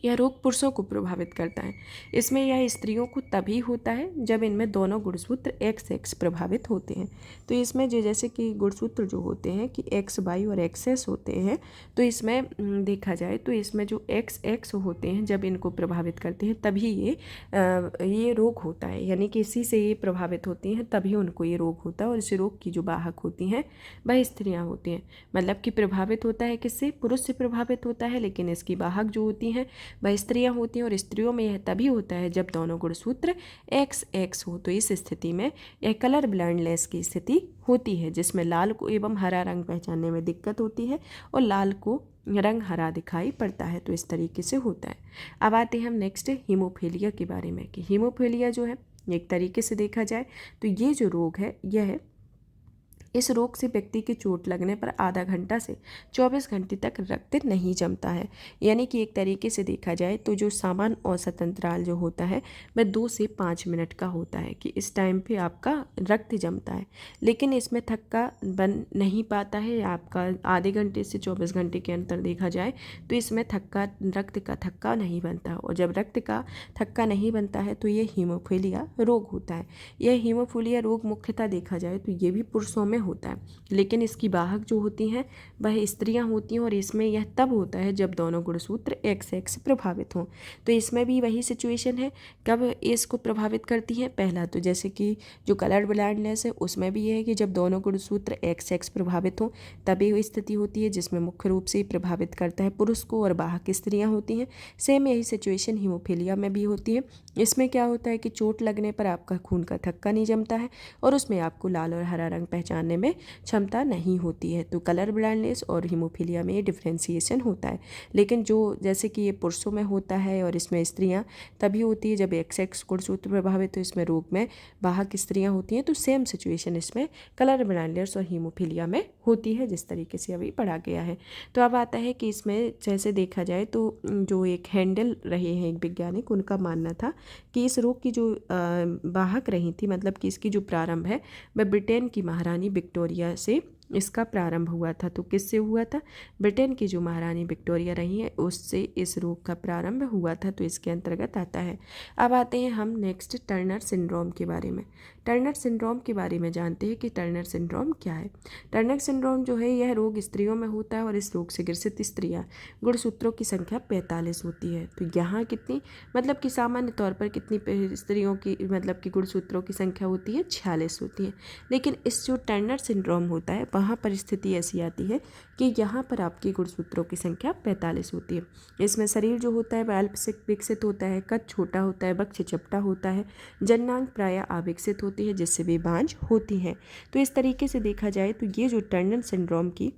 यह रोग पुरुषों को प्रभावित करता है। इसमें यह स्त्रियों को तभी होता है जब इनमें दोनों गुणसूत्र XX प्रभावित होते हैं। तो इसमें जो जैसे कि गुणसूत्र जो होते हैं कि XY और XS होते हैं, तो इसमें देखा जाए तो इसमें जो XX होते हैं जब इनको प्रभावित करते हैं तभी ये रोग होता है, यानी कि इसी से ये प्रभावित होती हैं तभी उनको ये रोग होता है। और इस रोग की जो वाहक होती हैं वह स्त्रियाँ होती हैं, मतलब कि प्रभावित होता है किससे? पुरुष से प्रभावित होता है, लेकिन इसकी वाहक जो होती हैं वह स्त्रियां होती हैं। और स्त्रियों में यह तभी होता है जब दोनों गुणसूत्र XX हो। तो इस स्थिति में यह कलर ब्लाइंडनेस की स्थिति होती है, जिसमें लाल को एवं हरा रंग पहचानने में दिक्कत होती है और लाल को रंग हरा दिखाई पड़ता है। तो इस तरीके से होता है। अब आते हैं हम नेक्स्ट हीमोफीलिया के बारे में कि हीमोफीलिया जो है एक तरीके से देखा जाए तो ये जो रोग है यह इस रोग से व्यक्ति की चोट लगने पर आधा घंटा से 24 घंटे तक रक्त नहीं जमता है। यानी कि एक तरीके से देखा जाए तो जो सामान्य औसत अंतराल जो होता है वह 2 से 5 मिनट का होता है कि इस टाइम पे आपका रक्त जमता है, लेकिन इसमें थक्का बन नहीं पाता है आपका। आधे घंटे से 24 घंटे के अंतर देखा जाए तो इसमें रक्त का थक्का नहीं बनता, और जब रक्त का थक्का नहीं बनता है तो ये हीमोफीलिया रोग होता है। यह हीमोफीलिया रोग मुख्यतः देखा जाए तो ये भी पुरुषों में होता है, लेकिन इसकी वाहक जो होती हैं वह स्त्रियां होती हैं। और इसमें यह तब होता है जब दोनों गुणसूत्र XX प्रभावित हों। तो इसमें भी वही सिचुएशन है, कब इसको प्रभावित करती है? पहला तो जैसे कि जो कलर ब्लाइंडनेस है उसमें भी यह है कि जब दोनों गुणसूत्र XX प्रभावित हों तभी वो स्थिति होती है, जिसमें मुख्य रूप से प्रभावित करता है पुरुष को और वाहक स्त्रियाँ होती हैं। सेम यही सिचुएशन हीमोफीलिया में भी होती है। इसमें क्या होता है कि चोट लगने पर आपका खून का थक्का नहीं जमता है और उसमें आपको लाल और हरा रंग पहचानने में क्षमता नहीं होती है। तो कलर ब्लाइंडनेस और हीमोफीलिया में डिफरेंशिएशन होता है, लेकिन जो जैसे कि ये पुरुषों में होता है और इसमें स्त्रियां तभी होती है जब XX गुणसूत्र प्रभावित तो इसमें रोग में वाहक स्त्रियां होती हैं। तो सेम सिचुएशन इसमें कलर ब्लाइंडनेस और हीमोफीलिया में होती है, जिस तरीके से अभी पढ़ा गया है। तो अब आता है कि इसमें जैसे देखा जाए तो जो एक हैंडल रहे हैं एक वैज्ञानिक, उनका मानना था कि इस रोग की जो वाहक रही थी, मतलब कि इसकी जो प्रारंभ है वह ब्रिटेन की महारानी विक्टोरिया से इसका प्रारंभ हुआ था। तो किससे हुआ था? ब्रिटेन की जो महारानी विक्टोरिया रही है उससे इस रोग का प्रारंभ हुआ था। तो इसके अंतर्गत आता है। अब आते हैं हम नेक्स्ट टर्नर सिंड्रोम के बारे में। टर्नर सिंड्रोम के बारे में जानते हैं कि टर्नर सिंड्रोम क्या है। टर्नर सिंड्रोम जो है यह रोग स्त्रियों में होता है और इस रोग से ग्रसित स्त्रियां गुणसूत्रों की संख्या 45 होती है। तो यहाँ कितनी, मतलब कि सामान्य तौर पर कितनी स्त्रियों की मतलब कि गुणसूत्रों की संख्या होती है? 46 होती है। लेकिन इस जो टर्नर सिंड्रोम होता है वहाँ पर स्थिति ऐसी आती है कि यहाँ पर आपकी गुणसूत्रों की संख्या 45 होती है। इसमें शरीर जो होता है वह अल्प से विकसित होता है, कद छोटा होता है, वक्ष चपटा होता है, जननांग प्रायः अविकसित होती है जिससे वे बांझ होती हैं। तो इस तरीके से देखा जाए तो ये जो टर्नर सिंड्रोम की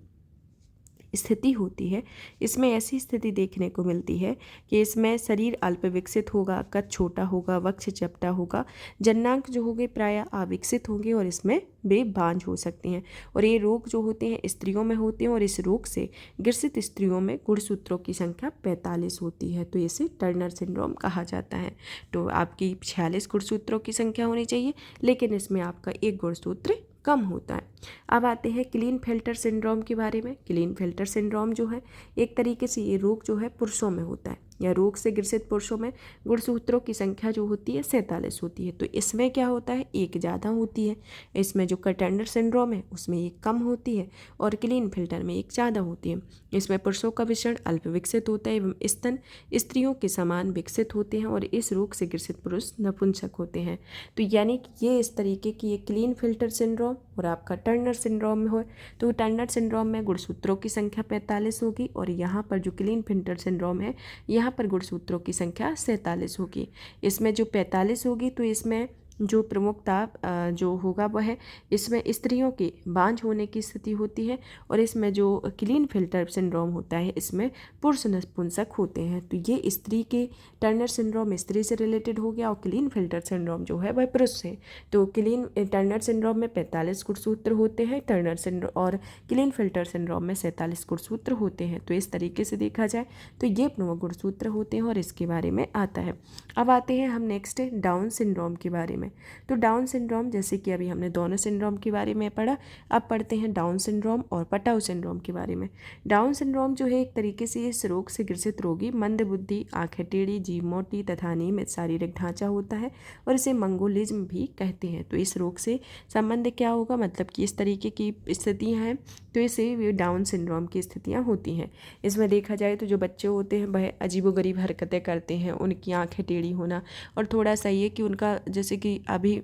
स्थिति होती है, इसमें ऐसी स्थिति देखने को मिलती है कि इसमें शरीर अल्प विकसित होगा, कद छोटा होगा, वक्ष चपटा होगा, जननांग जो होंगे प्रायः अविकसित होंगे और इसमें वे बांझ हो सकती हैं। और ये रोग जो होते हैं स्त्रियों में होते हैं और इस रोग से ग्रसित स्त्रियों में गुणसूत्रों की संख्या 45 होती है, तो इसे टर्नर सिंड्रोम कहा जाता है। तो आपकी 46 गुणसूत्रों की संख्या होनी चाहिए, लेकिन इसमें आपका एक गुणसूत्र कम होता है। अब आते हैं क्लीनफेल्टर सिंड्रोम के बारे में। क्लीनफेल्टर सिंड्रोम जो है एक तरीके से ये रोग जो है पुरुषों में होता है, या रोग से ग्रसित पुरुषों में गुणसूत्रों की संख्या जो होती है 47 होती है। तो इसमें क्या होता है, एक ज़्यादा होती है। इसमें जो टर्नर सिंड्रोम है उसमें एक कम होती है और क्लीनफेल्टर में एक ज़्यादा होती है। इसमें पुरुषों का विषण अल्प विकसित होता है एवं स्तन स्त्रियों के समान विकसित होते हैं और इस रोग से ग्रसित पुरुष नपुंसक होते हैं। तो यानी कि ये इस तरीके की एक क्लीनफेल्टर सिंड्रोम और आपका टर्नर सिंड्रोम में हो, तो टर्नर सिंड्रोम में गुणसूत्रों की संख्या 45 होगी और यहाँ पर जो क्लीनफेल्टर सिंड्रोम है यहाँ पर गुणसूत्रों की संख्या 47 होगी। इसमें जो 45 होगी तो इसमें जो प्रमुखता जो होगा वह है, इसमें स्त्रियों के बांझ होने की स्थिति होती है और इसमें जो क्लीनफेल्टर सिंड्रोम होता है इसमें पुरुष नपुंसक होते हैं। तो ये स्त्री के टर्नर सिंड्रोम स्त्री से रिलेटेड हो गया और क्लीनफेल्टर सिंड्रोम जो है वह पुरुष से। तो टर्नर सिंड्रोम में 45 गुणसूत्र होते हैं टर्नर सिंड्रोम और क्लीनफेल्टर सिंड्रोम में 47 गुणसूत्र होते हैं। तो इस तरीके से देखा जाए तो ये प्रमुख गुणसूत्र होते हैं और इसके बारे में आता है। अब आते हैं हम नेक्स्ट डाउन सिंड्रोम के बारे में। तो डाउन सिंड्रोम, जैसे कि अभी हमने दोनों सिंड्रोम के बारे में पढ़ा, अब पढ़ते हैं डाउन सिंड्रोम और पटाउ सिंड्रोम के बारे में। डाउन सिंड्रोम जो है एक तरीके से इस रोग से ग्रसित रोगी मंद बुद्धि, आंखें टेढ़ी, जीभ मोटी तथा अनियमित शारीरिक ढांचा होता है और इसे मंगोलिज्म भी कहते हैं। तो इस रोग से संबंध क्या होगा, मतलब कि इस तरीके की स्थितियाँ हैं तो इसे डाउन सिंड्रोम की स्थितियाँ होती हैं। इसमें देखा जाए तो जो बच्चे होते हैं वह अजीबोगरीब हरकतें करते हैं, उनकी आंखें टेढ़ी होना और थोड़ा सा ये कि उनका जैसे कि अभी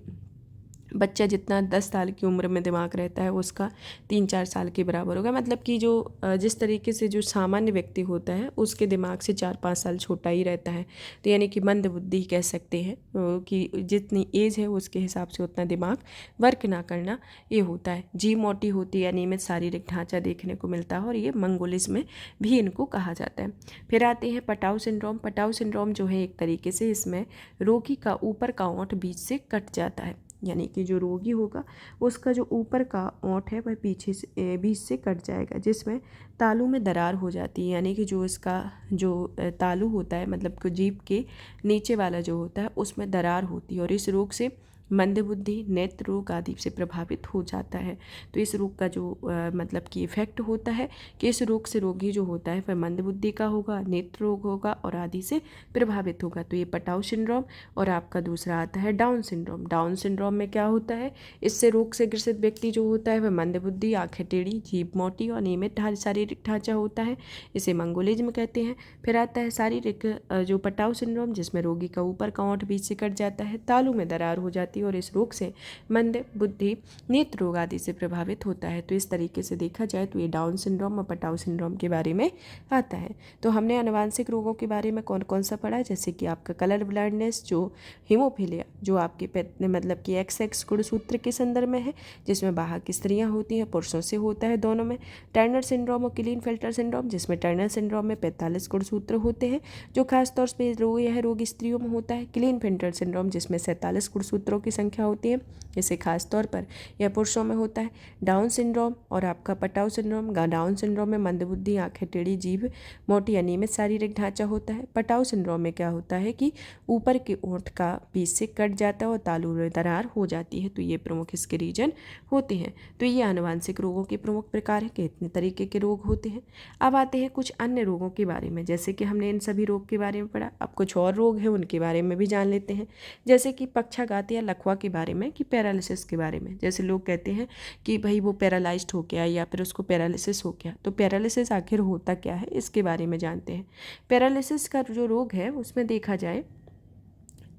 बच्चा जितना 10 साल की उम्र में दिमाग रहता है उसका 3-4 साल के बराबर होगा, मतलब कि जो जिस तरीके से जो सामान्य व्यक्ति होता है उसके दिमाग से 4-5 साल छोटा ही रहता है। तो यानी कि मंद बुद्धि कह सकते हैं कि जितनी एज है उसके हिसाब से उतना दिमाग वर्क ना करना ये होता है। जीभ मोटी होती है, अनियमित शारीरिक ढांचा देखने को मिलता है और ये मंगोलिज्म में भी इनको कहा जाता है। फिर आते हैं पटाउ सिंड्रोम। पटाउ सिंड्रोम जो है एक तरीके से इसमें रोगी का ऊपर का ओंठ बीच से कट जाता है, यानी कि जो रोगी होगा उसका जो ऊपर का ओंठ है वह पीछे से बीच से कट जाएगा, जिसमें तालू में दरार हो जाती है, यानी कि जो इसका जो तालू होता है मतलब कि जीभ के नीचे वाला जो होता है उसमें दरार होती है और इस रोग से मंदबुद्धि, नेत्र रोग आदि से प्रभावित हो जाता है। तो इस रोग का जो मतलब कि इफेक्ट होता है कि इस रोग से रोगी जो होता है वह मंदबुद्धि का होगा, नेत्र रोग होगा और आदि से प्रभावित होगा। तो ये पटाउ सिंड्रोम। और आपका दूसरा आता है डाउन सिंड्रोम। डाउन सिंड्रोम में क्या होता है, इससे रोग से ग्रसित व्यक्ति जो होता है वह मंदबुद्धि, आंखें टेढ़ी, जीभ मोटी और नियमित शारीरिक ढांचा होता है, इसे मंगोलिज्म कहते हैं। फिर आता है शारीरिक जो पटाउ सिंड्रोम, जिसमें रोगी का ऊपर का ओंठ बीच से कट जाता है, तालू में दरार हो जाती है और इस रोग से मंद बुद्धि, नेत्र रोग आदि से प्रभावित होता है। तो इस तरीके से देखा जाए तो ये डाउन सिंड्रोम और पटाउ सिंड्रोम के बारे में आता है। तो हमने आनुवांशिक रोगों के बारे में कौन कौन सा पढ़ा, जैसे कि आपका कलर ब्लाइंडनेस, जो हीमोफीलिया जो आपके मतलब कि XX गुणसूत्र के संदर्भ में है, जिसमें वाहक स्त्रियां होती हैं, पुरुषों से होता है दोनों में। टर्नर सिंड्रोम और क्लीनफेल्टर सिंड्रोम, जिसमें टर्नर सिंड्रोम में 45 गुणसूत्र होते हैं जो खासतौर पर रोग स्त्रियों में होता है। क्लीनफेल्टर सिंड्रोम जिसमें 47 गुणसूत्रों की संख्या होती है, इसे खास तौर पर यह पुरुषों में होता है। डाउन सिंड्रोम और आपका पटाउ सिंड्रोम, डाउन सिंड्रोम में मंदबुद्धि, आंखें टेढ़ी, जीभ मोटी, अनियमित शारीरिक ढांचा होता है। पटाउ सिंड्रोम में क्या होता है कि ऊपर के ओंठ का बीच से कट जाता है और तालू में दरार हो जाती है। तो ये प्रमुख इसके रीजन होते हैं। तो ये आनुवांशिक रोगों के प्रमुख प्रकार हैं कि इतने तरीके के रोग होते हैं। अब आते हैं कुछ अन्य रोगों के बारे में, जैसे कि हमने इन सभी रोग के बारे में पढ़ा, अब कुछ और रोग हैं उनके बारे में भी जान लेते हैं, जैसे कि पक्षाघात या लकवा के बारे में, कि पैरालिसिस के बारे में। जैसे लोग कहते हैं कि भाई वो पैरालाइज्ड हो गया या फिर उसको पैरालिसिस हो गया, तो पैरालिसिस आखिर होता क्या है इसके बारे में जानते हैं। पैरालिसिस का जो रोग है उसमें देखा जाए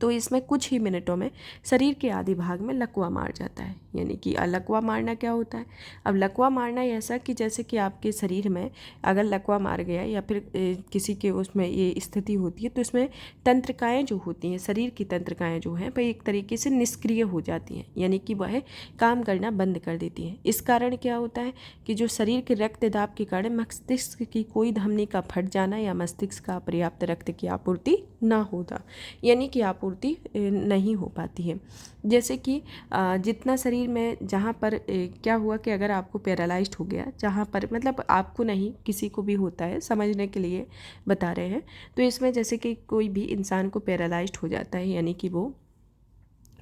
तो इसमें कुछ ही मिनटों में शरीर के आधे भाग में लकवा मार जाता है। यानी कि लकवा मारना क्या होता है? अब लकवा मारना ऐसा कि जैसे कि आपके शरीर में अगर लकवा मार गया या फिर किसी के उसमें ये स्थिति होती है तो इसमें तंत्रिकाएं जो होती हैं, शरीर की तंत्रिकाएं जो हैं, वह एक तरीके से निष्क्रिय हो जाती हैं, यानी कि वह काम करना बंद कर देती हैं। इस कारण क्या होता है कि जो शरीर के रक्त दाब के कारण मस्तिष्क की कोई धमनी का फट जाना या मस्तिष्क का पर्याप्त रक्त की आपूर्ति ना होना, यानी कि आपूर्ति नहीं हो पाती है। जैसे कि जितना शरीर में जहाँ पर क्या हुआ कि अगर आपको पैरालाइज्ड हो गया, जहाँ पर मतलब आपको नहीं किसी को भी होता है, समझने के लिए बता रहे हैं, तो इसमें जैसे कि कोई भी इंसान को पैरालाइज्ड हो जाता है, यानी कि वो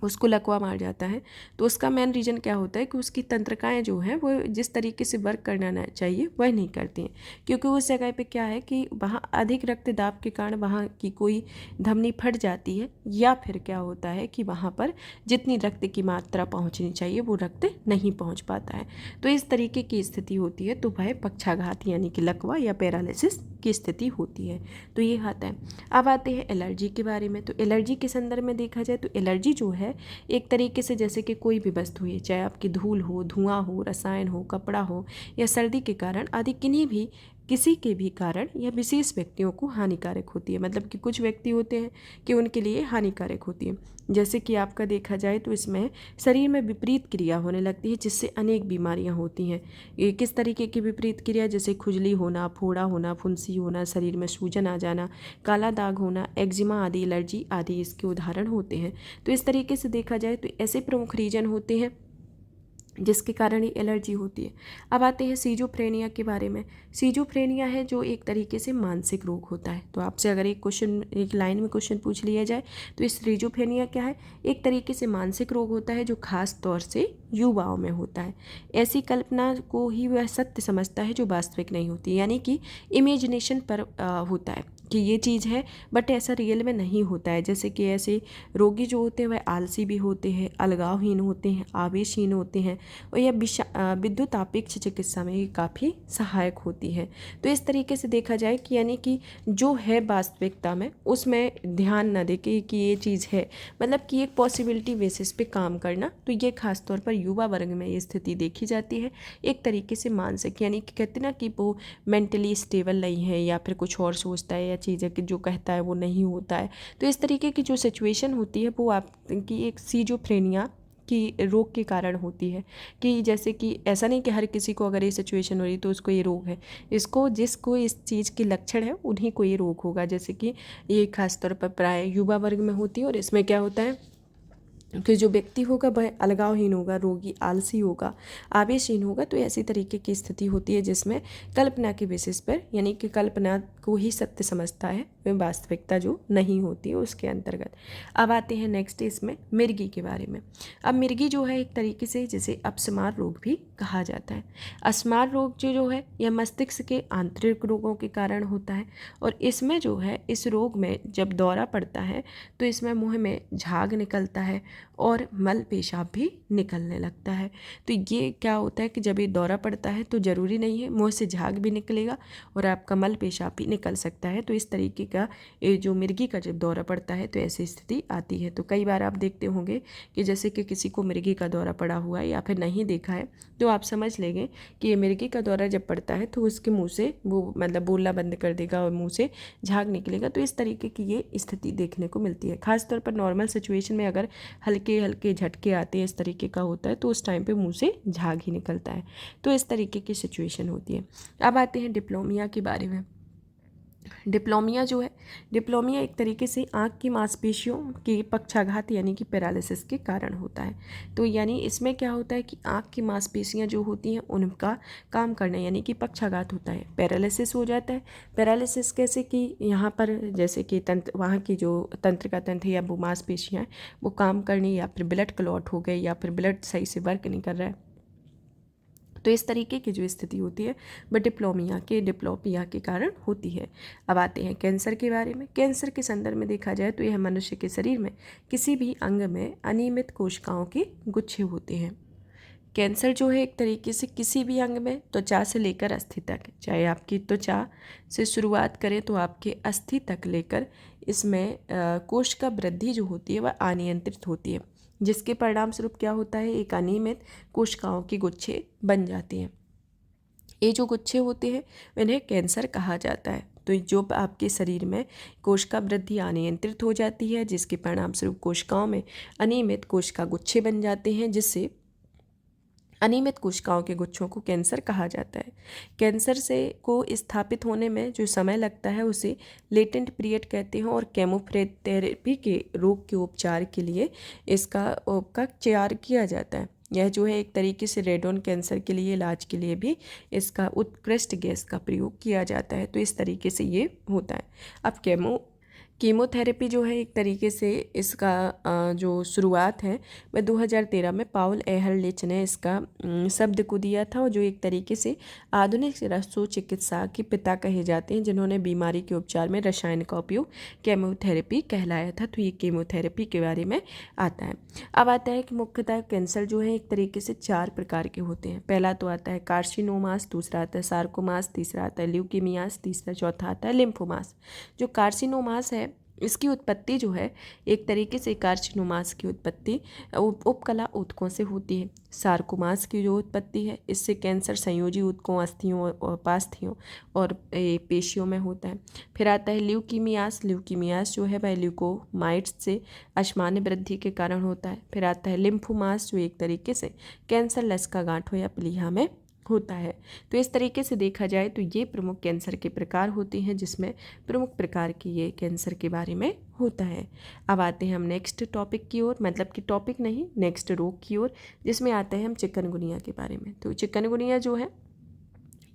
उसको लकवा मार जाता है, तो उसका मेन रीज़न क्या होता है कि उसकी तंत्रिकाएं जो हैं वो जिस तरीके से वर्क करना चाहिए वह नहीं करती हैं, क्योंकि उस जगह पे क्या है कि वहाँ अधिक रक्त दाब के कारण वहाँ की कोई धमनी फट जाती है, या फिर क्या होता है कि वहाँ पर जितनी रक्त की मात्रा पहुँचनी चाहिए वो रक्त नहीं पहुँच पाता है। तो इस तरीके की स्थिति होती है तो वह पक्षाघात यानी कि लकवा या पैरालिसिस की स्थिति होती है। तो ये आता है। अब आते हैं एलर्जी के बारे में। तो एलर्जी के संदर्भ में देखा जाए तो एलर्जी जो है एक तरीके से जैसे कि कोई भी वस्तु है, चाहे आपकी धूल हो, धुआं हो, रसायन हो, कपड़ा हो या सर्दी के कारण आदि किसी के भी कारण यह विशेष व्यक्तियों को हानिकारक होती है। मतलब कि कुछ व्यक्ति होते हैं कि उनके लिए हानिकारक होती है। जैसे कि आपका देखा जाए तो इसमें शरीर में विपरीत क्रिया होने लगती है जिससे अनेक बीमारियां होती हैं। ये किस तरीके की विपरीत क्रिया? जैसे खुजली होना, फोड़ा होना, फुंसी होना, शरीर में सूजन आ जाना, काला दाग होना, एक्जिमा आदि, एलर्जी आदि इसके उदाहरण होते हैं। तो इस तरीके से देखा जाए तो ऐसे प्रमुख रीजन होते हैं जिसके कारण ही एलर्जी होती है। अब आते हैं सीजोफ्रेनिया के बारे में। सीजोफ्रेनिया है जो एक तरीके से मानसिक रोग होता है। तो आपसे अगर एक लाइन में क्वेश्चन पूछ लिया जाए तो इस सीजोफ्रेनिया क्या है? एक तरीके से मानसिक रोग होता है जो खास तौर से युवाओं में होता है। ऐसी कल्पना को ही वह सत्य समझता है जो वास्तविक नहीं होती, यानी कि इमेजिनेशन पर होता है कि ये चीज़ है बट ऐसा रियल में नहीं होता है। जैसे कि ऐसे रोगी जो होते हैं वह आलसी भी होते हैं, अलगावहीन होते हैं, आवेशहीन होते हैं, और यह विद्युत आपेक्ष चिकित्सा में ये काफ़ी सहायक होती है। तो इस तरीके से देखा जाए कि यानी कि जो है वास्तविकता में उसमें ध्यान न दे कि ये चीज़ है, मतलब कि एक पॉसिबिलिटी बेसिस पे काम करना, तो ये खास तौर पर युवा वर्ग में ये स्थिति देखी जाती है। एक तरीके से मानसिक, यानी कि कहते ना कि वो मेंटली स्टेबल नहीं है या फिर कुछ और सोचता है या चीज़ें कि जो कहता है वो नहीं होता है। तो इस तरीके की जो सिचुएशन होती है वो आपकी एक सीजोफ्रेनिया की रोग के कारण होती है। कि जैसे कि ऐसा नहीं कि हर किसी को अगर ये सिचुएशन हो रही तो उसको ये रोग है, जिसको इस चीज़ के लक्षण है उन्हीं को ये रोग होगा। जैसे कि ये खासतौर पर प्राय युवा वर्ग में होती है, और इसमें क्या होता है कि जो व्यक्ति होगा वह अलगावहीन होगा, रोगी आलसी होगा, आवेशहीन होगा। तो ऐसी तरीके की स्थिति होती है जिसमें कल्पना के बेसिस पर, यानी कि कल्पना को ही सत्य समझता है, वह वास्तविकता जो नहीं होती है उसके अंतर्गत। अब आते हैं नेक्स्ट इसमें मिर्गी के बारे में। अब मिर्गी जो है एक तरीके से जिसे अपस्मार रोग भी कहा जाता है। अपस्मार रोग जो है यह मस्तिष्क के आंतरिक रोगों के कारण होता है, और इसमें जो है इस रोग में जब दौरा पड़ता है तो इसमें मुँह में झाग निकलता है और मल पेशाब भी निकलने लगता है। तो ये क्या होता है कि जब ये दौरा पड़ता है तो ज़रूरी नहीं है मुँह से झाग भी निकलेगा और आपका मल पेशाब भी निकल सकता है। तो इस तरीके का ये जो मिर्गी का जब दौरा पड़ता है तो ऐसी स्थिति आती है। तो कई बार आप देखते होंगे कि जैसे कि किसी को मिर्गी का दौरा पड़ा हुआ है या फिर नहीं देखा है तो आप समझ लेंगे कि ये मिर्गी का दौरा जब पड़ता है तो उसके मुँह से वो मतलब बोलना बंद कर देगा और मुँह से झाग निकलेगा। तो इस तरीके की ये स्थिति देखने को मिलती है। खासतौर पर नॉर्मल सिचुएशन में अगर हल्के हल्के झटके आते हैं, इस तरीके का होता है, तो उस टाइम पे मुंह से झाग ही निकलता है। तो इस तरीके की सिचुएशन होती है। अब आते हैं डिप्लोमिया के बारे में। डिप्लोमिया जो है, डिप्लोमिया एक तरीके से आँख की मांसपेशियों के पक्षाघात यानी कि पैरालिसिस के कारण होता है। तो यानी इसमें क्या होता है कि आँख की मांसपेशियाँ जो होती हैं उनका काम करना यानी कि पक्षाघात होता है, पैरालिसिस हो जाता है। पैरालिसिस कैसे कि यहाँ पर जैसे कि तंत्र, वहाँ की जो तंत्र का तंत्र या वो मांसपेशियाँ हैं वो काम करनी, या फिर ब्लड क्लॉट हो गए, या फिर ब्लड सही से वर्क नहीं कर रहा है। तो इस तरीके की जो स्थिति होती है वह डिप्लोमिया के कारण होती है। अब आते हैं कैंसर के बारे में। कैंसर के संदर्भ में देखा जाए तो यह मनुष्य के शरीर में किसी भी अंग में अनियमित कोशिकाओं के गुच्छे होते हैं। कैंसर जो है एक तरीके से किसी भी अंग में त्वचा से लेकर अस्थि तक, चाहे आपकी त्वचा से शुरुआत करें तो आपके अस्थि तक लेकर इसमें कोशिका वृद्धि जो होती है वह अनियंत्रित होती है, जिसके परिणाम स्वरूप क्या होता है, एक अनियमित कोशिकाओं की गुच्छे बन जाती हैं। ये जो गुच्छे होते हैं इन्हें कैंसर कहा जाता है। तो जो आपके शरीर में कोशिका वृद्धि अनियंत्रित हो जाती है, जिसके परिणाम स्वरूप कोशिकाओं में अनियमित कोशिका गुच्छे बन जाते हैं, जिससे अनियमित कोशिकाओं के गुच्छों को कैंसर कहा जाता है। कैंसर से को स्थापित होने में जो समय लगता है उसे लेटेंट पीरियड कहते हैं, और केमोथेरेपी के रोग के उपचार के लिए इसका उपचार किया जाता है। यह जो है एक तरीके से रेडोन कैंसर के लिए इलाज के लिए भी इसका उत्कृष्ट गैस का प्रयोग किया जाता है। तो इस तरीके से ये होता है। अब कीमोथेरेपी जो है एक तरीके से इसका जो शुरुआत है वह 2013 में पाउल एहरलिच ने इसका शब्द को दिया था, और जो एक तरीके से आधुनिक रसो चिकित्सा के पिता कहे जाते हैं, जिन्होंने बीमारी के उपचार में रसायन का उपयोग कीमोथेरेपी कहलाया था। तो ये कीमोथेरेपी के बारे में आता है। अब आता है कि मुख्यतः कैंसर जो है एक तरीके से 4 प्रकार के होते हैं। पहला तो आता है कार्सिनोमास, दूसरा आता है सार्कोमास, तीसरा आता है ल्यूकीमियास, तीसरा चौथा आता है लिम्फोमास। जो कार्सिनोमास है इसकी उत्पत्ति जो है एक तरीके से कार्सिनोमास की उत्पत्ति उपकला ऊतकों से होती है। सार्कोमास की जो उत्पत्ति है इससे कैंसर संयोजी ऊतकों, अस्थियों, उपास्थियों और पेशियों में होता है। फिर आता है ल्यूकीमियास। ल्यूकीमियास जो है वह ल्यूकोमाइट्स से अश्मान्य वृद्धि के कारण होता है। फिर आता है लिम्फोमास, जो एक तरीके से कैंसर लसिका गांठों या प्लीहा में होता है। तो इस तरीके से देखा जाए तो ये प्रमुख कैंसर के प्रकार होते हैं, जिसमें प्रमुख प्रकार की ये कैंसर के बारे में होता है। अब आते हैं हम नेक्स्ट टॉपिक की ओर, मतलब कि टॉपिक नहीं, नेक्स्ट रोग की ओर, जिसमें आते हैं हम चिकनगुनिया के बारे में। तो चिकनगुनिया जो है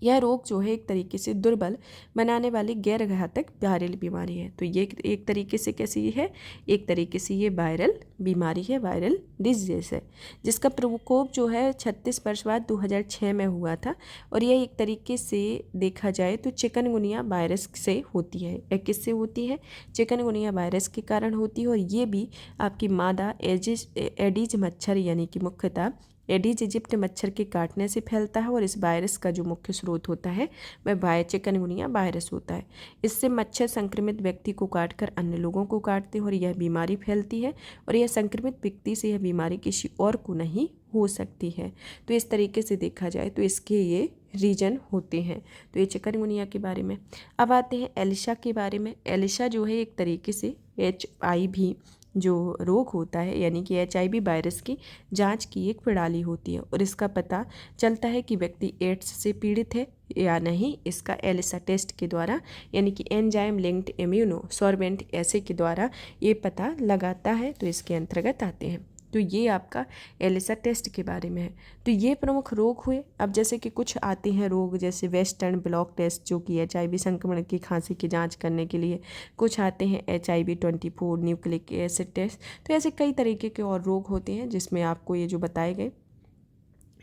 यह रोग जो है एक तरीके से दुर्बल बनाने वाली गैर घातक वायरल बीमारी है। तो ये एक तरीके से कैसी है, एक तरीके से ये वायरल बीमारी है, वायरल डिजीज है, जिसका प्रकोप जो है 36 वर्ष बाद 2006 में हुआ था। और यह एक तरीके से देखा जाए तो चिकनगुनिया वायरस से होती है। यह किससे होती है, चिकनगुनिया वायरस के कारण होती है। और ये भी आपकी मादा एडीज मच्छर यानी कि मुख्यतः एडीज इजिप्ट मच्छर के काटने से फैलता है, और इस वायरस का जो मुख्य स्रोत होता है वह चिकनगुनिया वायरस होता है। इससे मच्छर संक्रमित व्यक्ति को काटकर अन्य लोगों को काटते हैं और यह बीमारी फैलती है, और यह संक्रमित व्यक्ति से यह बीमारी किसी और को नहीं हो सकती है। तो इस तरीके से देखा जाए तो इसके ये रीजन होते हैं। तो ये चिकनगुनिया के बारे में। अब आते हैं एलिशा के बारे में। एलिशा जो है एक तरीके से HIV जो रोग होता है, यानी कि HIV वायरस की जांच की एक प्रणाली होती है, और इसका पता चलता है कि व्यक्ति एड्स से पीड़ित है या नहीं, इसका एलिसा टेस्ट के द्वारा, यानी कि एंजाइम लिंक्ड इम्यूनो सॉर्बेंट ऐसे के द्वारा ये पता लगाता है। तो इसके अंतर्गत आते हैं। तो ये आपका एलिसा टेस्ट के बारे में है। तो ये प्रमुख रोग हुए। अब जैसे कि कुछ आते हैं रोग, जैसे वेस्टर्न ब्लॉट टेस्ट जो कि HIV संक्रमण की खांसी की जांच करने के लिए, कुछ आते हैं HIV-24 न्यूक्लिक एसिड टेस्ट। तो ऐसे कई तरीके के और रोग होते हैं, जिसमें आपको ये जो बताए गए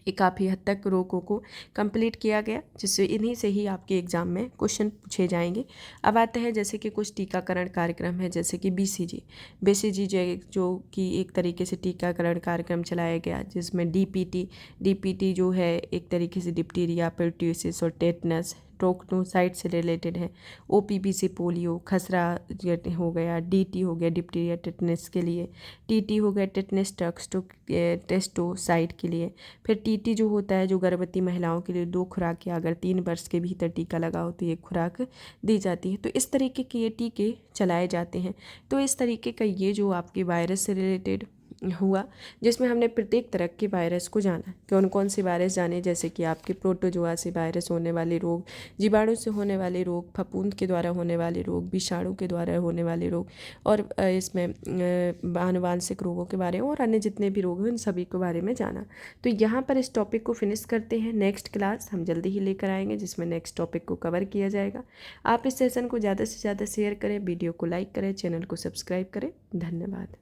ये काफ़ी हद तक रोगों को कंप्लीट किया गया, जिससे इन्हीं से ही आपके एग्ज़ाम में क्वेश्चन पूछे जाएंगे। अब आता है जैसे कि कुछ टीकाकरण कार्यक्रम है, जैसे कि BCG जो कि एक तरीके से टीकाकरण कार्यक्रम चलाया गया, जिसमें DPT जो है एक तरीके से डिप्टीरिया, परट्यूसिस और टेटनस ट्रोक्नोसाइट से रिलेटेड है। OPV से पोलियो, खसरा हो गया, DT हो गया डिप्टीरिया टेटनस के लिए, TT हो गया टेटनस टेस्टोसाइट के लिए। फिर TT जो होता है जो गर्भवती महिलाओं के लिए 2 खुराक, या अगर 3 वर्ष के भीतर टीका लगा हो तो ये खुराक दी जाती है। तो इस तरीके के ये टीके चलाए जाते हैं। तो इस तरीके का ये जो आपके वायरस से रिलेटेड हुआ, जिसमें हमने प्रत्येक तरह के वायरस को जाना, कौन कौन से वायरस जाने, जैसे कि आपके प्रोटोजोआ से वायरस होने वाले रोग, जीवाणु से होने वाले रोग, फफूंद के द्वारा होने वाले रोग, विषाणु के द्वारा होने वाले रोग, और इसमें आनुवांशिक रोगों के बारे में और अन्य जितने भी रोग हैं उन सभी के बारे में जाना। तो यहाँ पर इस टॉपिक को फिनिश करते हैं। नेक्स्ट क्लास हम जल्दी ही लेकर आएंगे, जिसमें नेक्स्ट टॉपिक को कवर किया जाएगा। आप इस सेशन को ज़्यादा से ज़्यादा शेयर करें, वीडियो को लाइक करें, चैनल को सब्सक्राइब करें। धन्यवाद।